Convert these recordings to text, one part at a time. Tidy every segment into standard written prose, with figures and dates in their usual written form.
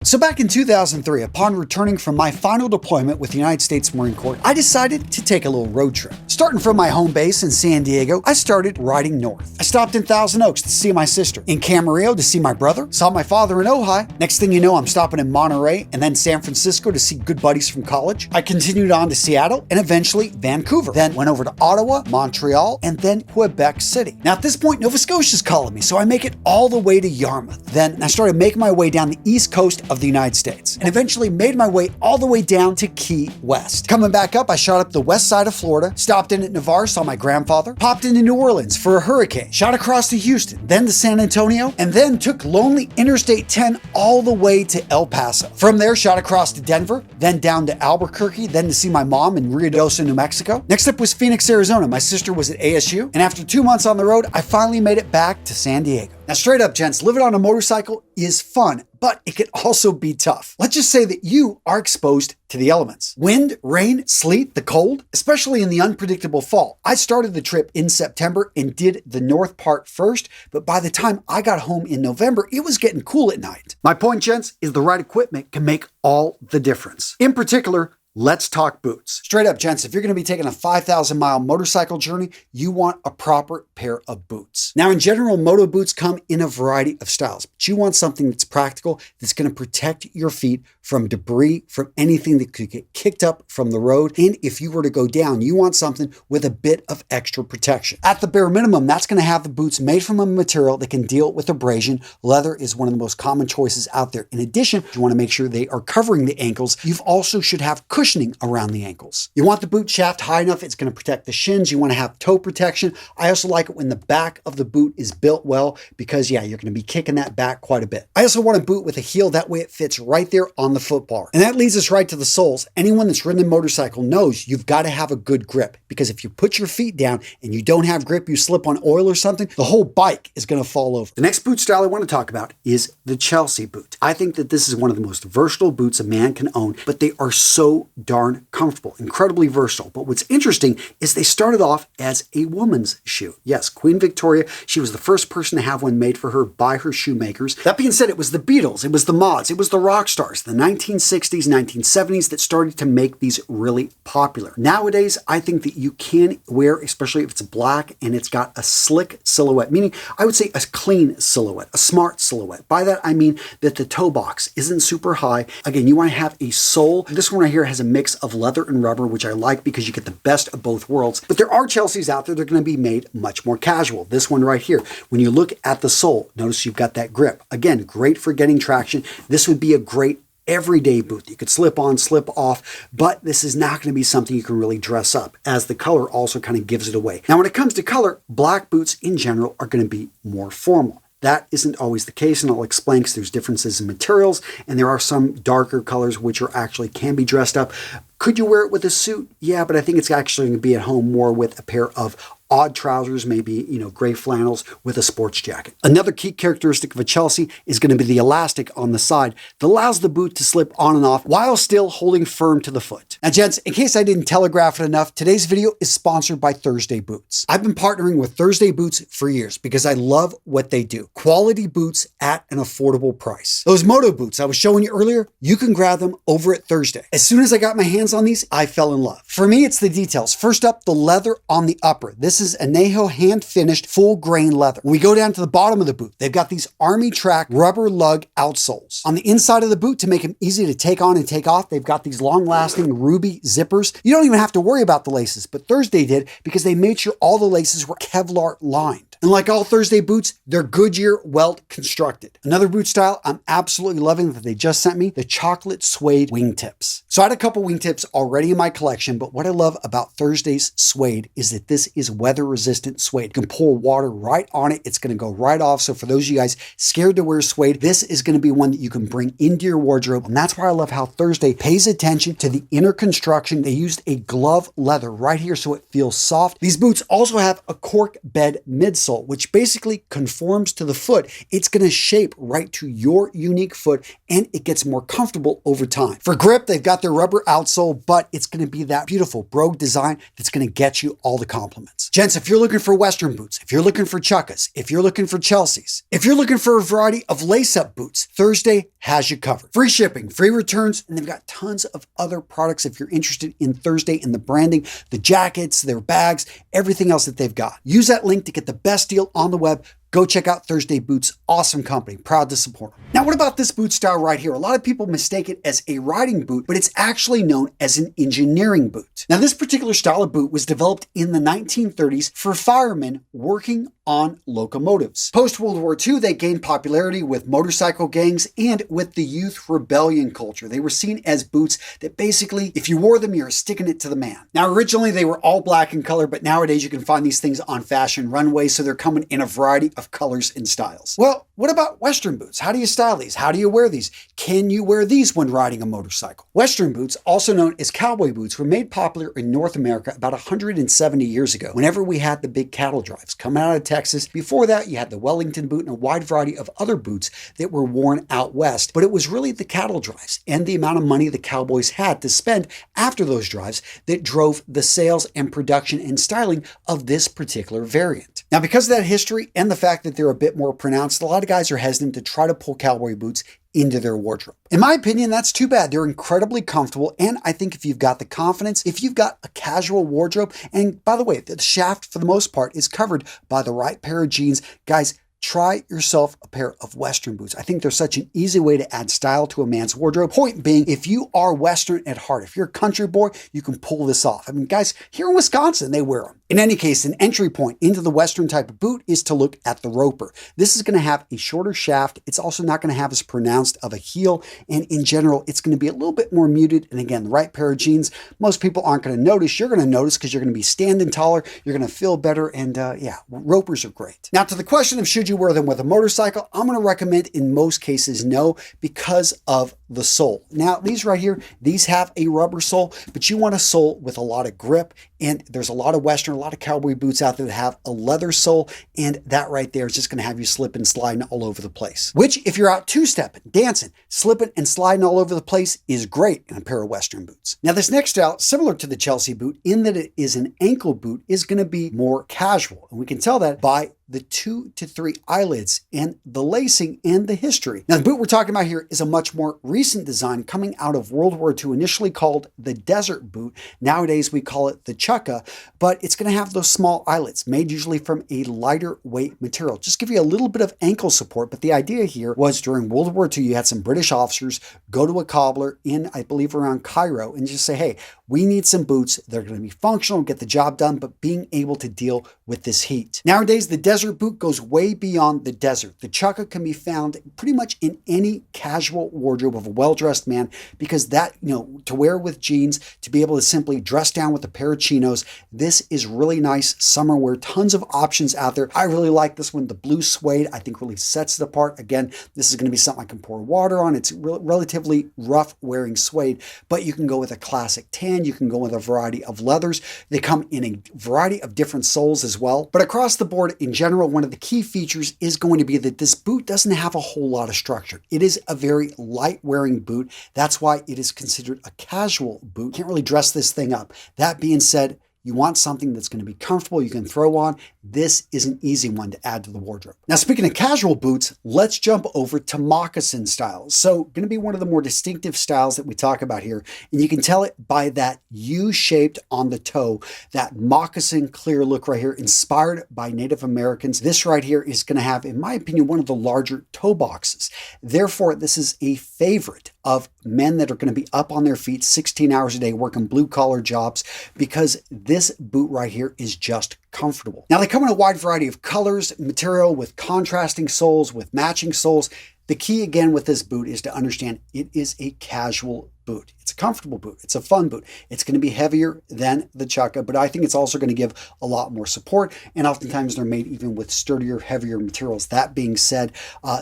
So back in 2003, upon returning from my final deployment with the United States Marine Corps, I decided to take a little road trip. Starting from my home base in San Diego, I started riding north. I stopped in Thousand Oaks to see my sister, in Camarillo to see my brother, saw my father in Ojai. Next thing you know, I'm stopping in Monterey and then San Francisco to see good buddies from college. I continued on to Seattle and eventually Vancouver, then went over to Ottawa, Montreal, and then Quebec City. Now at this point, Nova Scotia's calling me, so I make it all the way to Yarmouth. Then I started making my way down the east coast of the United States and eventually made my way all the way down to Key West. Coming back up, I shot up the west side of Florida, stopped in at Navarre, saw my grandfather, popped into New Orleans for a hurricane, shot across to Houston, then to San Antonio, and then took lonely Interstate 10 all the way to El Paso. From there, shot across to Denver, then down to Albuquerque, then to see my mom in Ruidoso, New Mexico. Next up was Phoenix, Arizona. My sister was at ASU, and after 2 months on the road, I finally made it back to San Diego. Now, straight up, gents, living on a motorcycle is fun, but it can also be tough. Let's just say that you are exposed to the elements. Wind, rain, sleet, the cold, especially in the unpredictable fall. I started the trip in September and did the north part first, but by the time I got home in November, it was getting cool at night. My point, gents, is the right equipment can make all the difference. In particular, let's talk boots. Straight up, gents, if you're going to be taking a 5,000-mile motorcycle journey, you want a proper pair of boots. Now, in general, moto boots come in a variety of styles, but you want something that's practical, that's going to protect your feet from debris, from anything that could get kicked up from the road. And if you were to go down, you want something with a bit of extra protection. At the bare minimum, that's going to have the boots made from a material that can deal with abrasion. Leather is one of the most common choices out there. In addition, you want to make sure they are covering the ankles. You also should have cushioning around the ankles. You want the boot shaft high enough it's going to protect the shins. You want to have toe protection. I also like it when the back of the boot is built well because, yeah, you're going to be kicking that back quite a bit. I also want a boot with a heel. That way it fits right there on the foot bar. And that leads us right to the soles. Anyone that's ridden a motorcycle knows you've got to have a good grip because if you put your feet down and you don't have grip, you slip on oil or something, the whole bike is going to fall over. The next boot style I want to talk about is the Chelsea boot. I think that this is one of the most versatile boots a man can own, but they are so darn comfortable, incredibly versatile. But what's interesting is they started off as a woman's shoe. Yes, Queen Victoria, she was the first person to have one made for her by her shoemakers. That being said, it was the Beatles, it was the Mods, it was the rock stars, the 1960s, 1970s that started to make these really popular. Nowadays, I think that you can wear, especially if it's black and it's got a slick silhouette, meaning I would say a clean silhouette, a smart silhouette. By that, I mean that the toe box isn't super high. Again, you want to have a sole. This one right here has a mix of leather and rubber, which I like because you get the best of both worlds. But there are Chelseas out there that are going to be made much more casual. This one right here, when you look at the sole, notice you've got that grip. Again, great for getting traction. This would be a great everyday boot that you could slip on, slip off, but this is not going to be something you can really dress up, as the color also kind of gives it away. Now, when it comes to color, black boots in general are going to be more formal. That isn't always the case, and I'll explain because there's differences in materials, and there are some darker colors which are actually can be dressed up. Could you wear it with a suit? Yeah, but I think it's actually going to be at home more with a pair of odd trousers, maybe, gray flannels with a sports jacket. Another key characteristic of a Chelsea is going to be the elastic on the side that allows the boot to slip on and off while still holding firm to the foot. Now, gents, in case I didn't telegraph it enough, today's video is sponsored by Thursday Boots. I've been partnering with Thursday Boots for years because I love what they do. Quality boots at an affordable price. Those moto boots I was showing you earlier, you can grab them over at Thursday. As soon as I got my hands on these, I fell in love. For me, it's the details. First up, the leather on the upper. This is Anejo hand-finished full grain leather. When we go down to the bottom of the boot, they've got these Army Track rubber lug outsoles. On the inside of the boot, to make them easy to take on and take off, they've got these long-lasting ruby zippers. You don't even have to worry about the laces, but Thursday did because they made sure all the laces were Kevlar lined. And like all Thursday boots, they're Goodyear welt constructed. Another boot style I'm absolutely loving that they just sent me, the chocolate suede wingtips. So I had a couple wingtips already in my collection, but what I love about Thursday's suede is that this is weather-resistant suede. You can pour water right on it. It's going to go right off. So for those of you guys scared to wear suede, this is going to be one that you can bring into your wardrobe. And that's why I love how Thursday pays attention to the inner construction. They used a glove leather right here so it feels soft. These boots also have a cork bed midsole. sole, which basically conforms to the foot. It's going to shape right to your unique foot, and it gets more comfortable over time. For grip, they've got their rubber outsole, but it's going to be that beautiful brogue design that's going to get you all the compliments. Gents, if you're looking for Western boots, if you're looking for Chukkahs, if you're looking for Chelseas, if you're looking for a variety of lace-up boots, Thursday has you covered. Free shipping, free returns, and they've got tons of other products if you're interested in Thursday and the branding, the jackets, their bags, everything else that they've got. Use that link to get the best deal on the web. Go check out Thursday Boots. Awesome company. Proud to support them. Now, what about this boot style right here? A lot of people mistake it as a riding boot, but it's actually known as an engineering boot. Now, this particular style of boot was developed in the 1930s for firemen working on locomotives. Post-World War II, they gained popularity with motorcycle gangs and with the youth rebellion culture. They were seen as boots that basically, if you wore them, you're sticking it to the man. Now, originally, they were all black in color, but nowadays you can find these things on fashion runways, so they're coming in a variety of colors and styles. Well, what about Western boots? How do you style these? How do you wear these? Can you wear these when riding a motorcycle? Western boots, also known as cowboy boots, were made popular in North America about 170 years ago, whenever we had the big cattle drives coming out of Texas. Before that, you had the Wellington boot and a wide variety of other boots that were worn out west, but it was really the cattle drives and the amount of money the cowboys had to spend after those drives that drove the sales and production and styling of this particular variant. Now, because of that history and the fact that they're a bit more pronounced, a lot of guys are hesitant to try to pull cowboy boots into their wardrobe. In my opinion, that's too bad. They're incredibly comfortable, and I think if you've got the confidence, if you've got a casual wardrobe, and by the way, the shaft for the most part is covered by the right pair of jeans, guys, try yourself a pair of Western boots. I think they're such an easy way to add style to a man's wardrobe. Point being, if you are Western at heart, if you're a country boy, you can pull this off. I mean, guys, here in Wisconsin, they wear them. In any case, an entry point into the Western type of boot is to look at the roper. This is going to have a shorter shaft. It's also not going to have as pronounced of a heel. And in general, it's going to be a little bit more muted. And again, the right pair of jeans, most people aren't going to notice. You're going to notice because you're going to be standing taller. You're going to feel better. And yeah, ropers are great. Now, to the question of should you wear them with a motorcycle, I'm going to recommend in most cases no, because of the sole. Now, these right here, these have a rubber sole, but you want a sole with a lot of grip. And there's a lot of Western, a lot of cowboy boots out there that have a leather sole, and that right there is just going to have you slipping and sliding all over the place. Which, if you're out two-stepping, dancing, slipping and sliding all over the place, is great in a pair of Western boots. Now, this next style, similar to the Chelsea boot, in that it is an ankle boot, is going to be more casual. And we can tell that by the 2 to 3 eyelids and the lacing and the history. Now, the boot we're talking about here is a much more recent design coming out of World War II, initially called the Desert Boot. Nowadays, we call it the Chukkah, but it's going to have those small eyelets made usually from a lighter weight material. Just give you a little bit of ankle support, but the idea here was during World War II, you had some British officers go to a cobbler in, I believe, around Cairo and just say, hey, we need some boots. They're going to be functional, get the job done, but being able to deal with this heat. Nowadays, the Desert Boot goes way beyond the desert. The Chukkah can be found pretty much in any casual wardrobe of a well-dressed man, because that, to wear with jeans, to be able to simply dress down with a pair of chinos, this is really nice summer wear. Tons of options out there. I really like this one. The blue suede, I think, really sets it apart. Again, this is going to be something I can pour water on. It's relatively rough wearing suede, but you can go with a classic tan. You can go with a variety of leathers. They come in a variety of different soles as well. But across the board, in general, one of the key features is going to be that this boot doesn't have a whole lot of structure. It is a very light wearing boot. That's why it is considered a casual boot. Can't really dress this thing up. That being said, you want something that's going to be comfortable, you can throw on. This is an easy one to add to the wardrobe. Now, speaking of casual boots, let's jump over to moccasin styles. So, going to be one of the more distinctive styles that we talk about here. And you can tell it by that U-shaped on the toe, that moccasin clear look right here, inspired by Native Americans. This right here is going to have, in my opinion, one of the larger toe boxes. Therefore, this is a favorite of men that are going to be up on their feet 16 hours a day working blue-collar jobs, because this boot right here is just comfortable. Now, they come in a wide variety of colors, material, with contrasting soles, with matching soles. The key, again, with this boot is to understand it is a casual boot. boot. It's a comfortable boot. It's a fun boot. It's going to be heavier than the Chukkah, but I think it's also going to give a lot more support, and oftentimes they're made even with sturdier, heavier materials. That being said,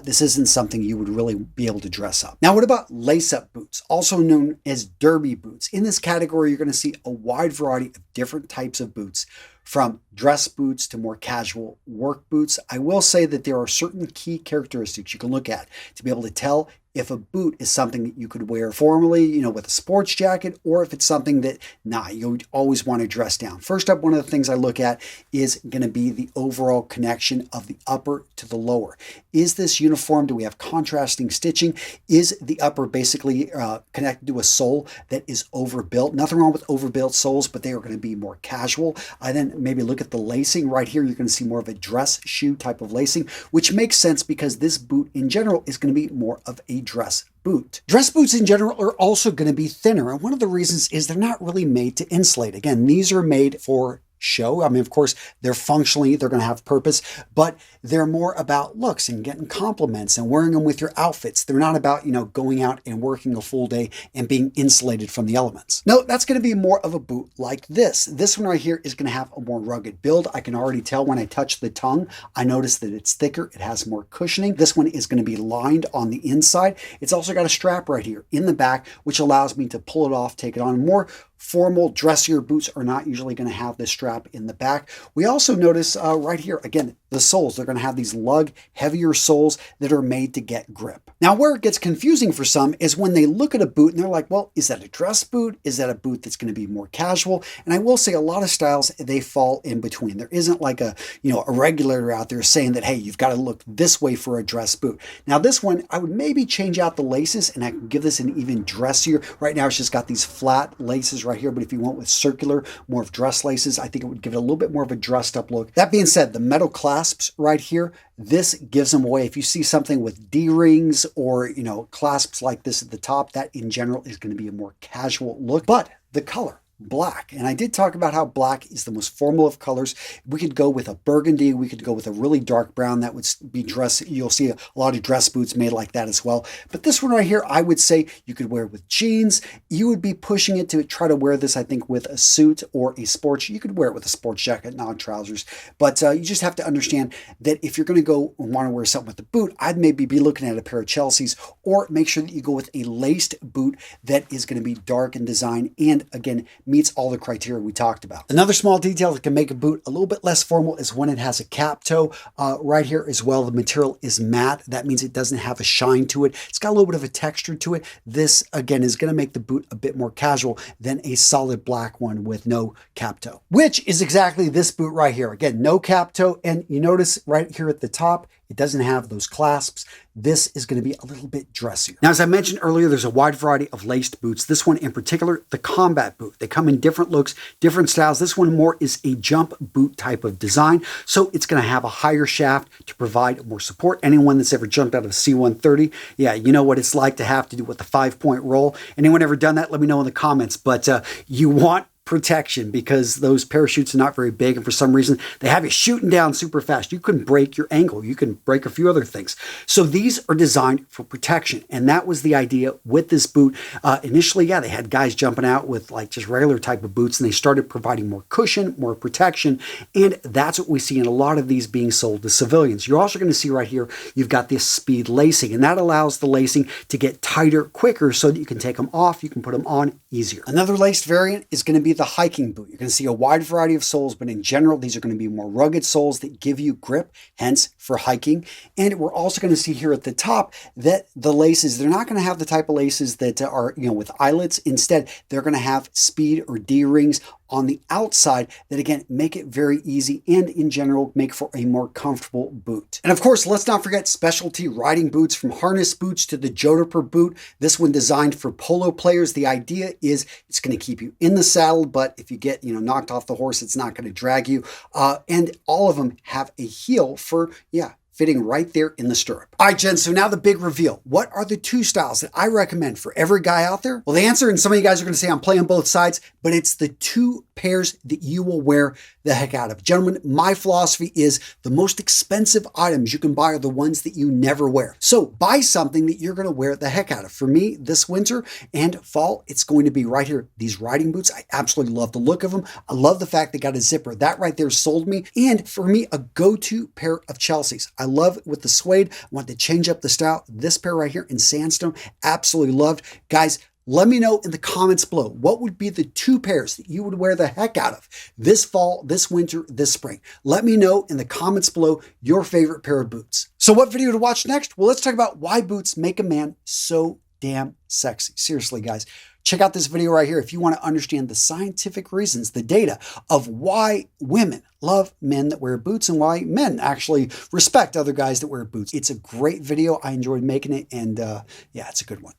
this isn't something you would really be able to dress up. Now, what about lace-up boots, also known as derby boots? In this category, you're going to see a wide variety of different types of boots, from dress boots to more casual work boots. I will say that there are certain key characteristics you can look at to be able to tell if a boot is something that you could wear formally, with a sports jacket, or if it's something that, you always want to dress down. First up, one of the things I look at is going to be the overall connection of the upper to the lower. Is this uniform? Do we have contrasting stitching? Is the upper basically connected to a sole that is overbuilt? Nothing wrong with overbuilt soles, but they are going to be more casual. I then maybe look at the lacing. Right here, you're going to see more of a dress shoe type of lacing, which makes sense because this boot in general is going to be more of a dress boot. Dress boots in general are also going to be thinner, and one of the reasons is they're not really made to insulate. Again, these are made for show. I mean, of course, they're going to have purpose, but they're more about looks and getting compliments and wearing them with your outfits. They're not about, going out and working a full day and being insulated from the elements. No, that's going to be more of a boot like this. This one right here is going to have a more rugged build. I can already tell when I touch the tongue, I notice that it's thicker. It has more cushioning. This one is going to be lined on the inside. It's also got a strap right here in the back, which allows me to pull it off, take it on. More formal, dressier boots are not usually going to have this strap in the back. We also notice right here, again, the soles. They're going to have these lug, heavier soles that are made to get grip. Now, where it gets confusing for some is when they look at a boot and they're like, well, is that a dress boot? Is that a boot that's going to be more casual? And I will say a lot of styles, they fall in between. There isn't like a regulator out there saying that, hey, you've got to look this way for a dress boot. Now, this one, I would maybe change out the laces and I can give this an even dressier. Right now, it's just got these flat laces right here, but if you went with circular, more of dress laces, I think it would give it a little bit more of a dressed up look. That being said, the metal clasps right here, this gives them away. If you see something with D-rings or, clasps like this at the top, that in general is going to be a more casual look. But the color, black. And I did talk about how black is the most formal of colors. We could go with a burgundy. We could go with a really dark brown. That would be dress. You'll see a lot of dress boots made like that as well. But this one right here, I would say you could wear with jeans. You would be pushing it to try to wear this, I think, with a suit or a sports. You could wear it with a sports jacket, not trousers. But you just have to understand that if you're going to go and want to wear something with the boot, I'd maybe be looking at a pair of Chelsea's, or make sure that you go with a laced boot that is going to be dark in design and, again, meets all the criteria we talked about. Another small detail that can make a boot a little bit less formal is when it has a cap toe right here as well. The material is matte. That means it doesn't have a shine to it. It's got a little bit of a texture to it. This, again, is going to make the boot a bit more casual than a solid black one with no cap toe, which is exactly this boot right here. Again, no cap toe. And you notice right here at the top, it doesn't have those clasps. This is going to be a little bit dressier. Now, as I mentioned earlier, there's a wide variety of laced boots. This one in particular, the combat boot. They come in different looks, different styles. This one more is a jump boot type of design. So it's going to have a higher shaft to provide more support. Anyone that's ever jumped out of a C-130, yeah, you know what it's like to have to do with the 5-point roll. Anyone ever done that? Let me know in the comments. But you want protection because those parachutes are not very big, and for some reason they have you shooting down super fast. You can break your ankle, you can break a few other things. So these are designed for protection, and that was the idea with this boot. Initially, yeah, they had guys jumping out with like just regular type of boots, and they started providing more cushion, more protection, and that's what we see in a lot of these being sold to civilians. You're also going to see right here, you've got this speed lacing, and that allows the lacing to get tighter quicker so that you can take them off, you can put them on easier. Another laced variant is going to be the hiking boot. You're going to see a wide variety of soles, but in general, these are going to be more rugged soles that give you grip, hence for hiking. And we're also going to see here at the top that the laces, they're not going to have the type of laces that are, with eyelets. Instead, they're going to have speed or D-rings on the outside that, again, make it very easy and in general make for a more comfortable boot. And of course, let's not forget specialty riding boots, from harness boots to the Jodhpur boot. This one designed for polo players. The idea is it's going to keep you in the saddle, but if you get knocked off the horse, it's not going to drag you. And all of them have a heel for, fitting right there in the stirrup. All right, Jen, so now the big reveal. What are the 2 styles that I recommend for every guy out there? Well, the answer, and some of you guys are going to say I'm playing both sides, but it's the 2 pairs that you will wear the heck out of. Gentlemen, my philosophy is the most expensive items you can buy are the ones that you never wear. So buy something that you're going to wear the heck out of. For me, this winter and fall, it's going to be right here. These riding boots, I absolutely love the look of them. I love the fact they got a zipper. That right there sold me. And for me, a go-to pair of Chelsea's. I love it with the suede. I want to change up the style. This pair right here in sandstone, absolutely loved. Guys, let me know in the comments below, what would be the 2 pairs that you would wear the heck out of this fall, this winter, this spring? Let me know in the comments below your favorite pair of boots. So what video to watch next? Well, let's talk about why boots make a man so damn sexy. Seriously, guys. Check out this video right here if you want to understand the scientific reasons, the data of why women love men that wear boots and why men actually respect other guys that wear boots. It's a great video. I enjoyed making it, and yeah, it's a good one.